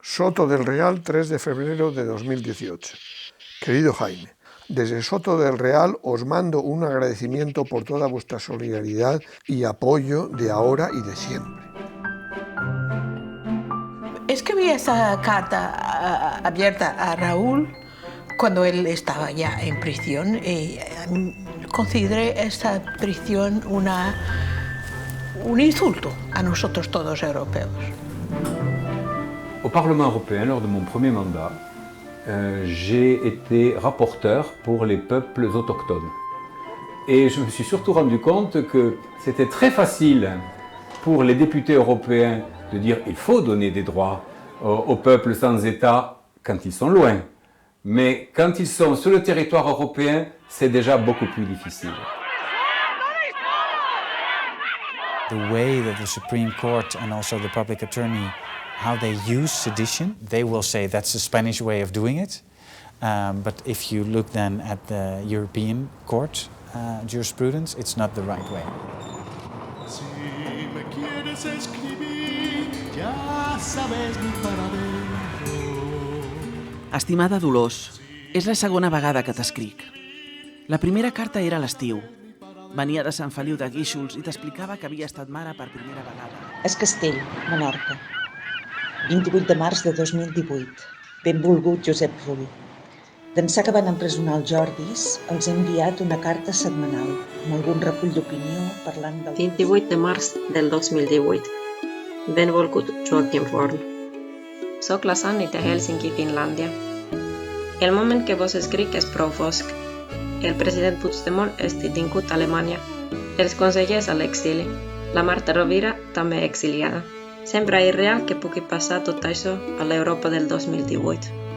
Soto del Real, 3 de febrero de 2018. Querido Jaime, desde Soto del Real os mando un agradecimiento por toda vuestra solidaridad y apoyo de ahora y de siempre. Escribí esa carta abierta a Raúl cuando él estaba ya en prisión y consideré esta prisión un insulto a nosotros todos europeos. Au Parlement européen, lors de mon premier mandat, j'ai été rapporteur pour les peuples autochtones. Et je me suis surtout rendu compte que c'était très facile pour les députés européens de dire qu'il faut donner des droits aux peuples sans État quand ils sont loin. Mais quand ils sont sur le territoire européen, c'est déjà beaucoup plus difficile. The way that the Supreme Court and also the public attorney, how they use sedition, they will say that's the Spanish way of doing it. But if you look then at the European Court jurisprudence, it's not the right way. Si me quieres escribir, ya sabes mi paradero. Estimada Dolors, és la segona vegada que t'escric. La primera carta era a l'estiu. Venia de Sant Feliu de Guíxols i t'explicava que havia estat mare per primera vegada. Es Castell, Menorca. 28 de març de 2018. Benvolgut Josep Rull. D'ençà que van empresonar els Jordis, els he enviat una carta setmanal amb algun recull d'opinió parlant del... 28 de març del 2018. Benvolgut Joaquim Forn. Soc la Sanni de Helsinki, Finlàndia. El moment que vos escric és prou fosc. El president Puigdemont és detingut a Alemanya. Els consellers a l'exili. La Marta Rovira també exiliada. Sembla irreal que pugui passar tot això a l'Europa del 2018.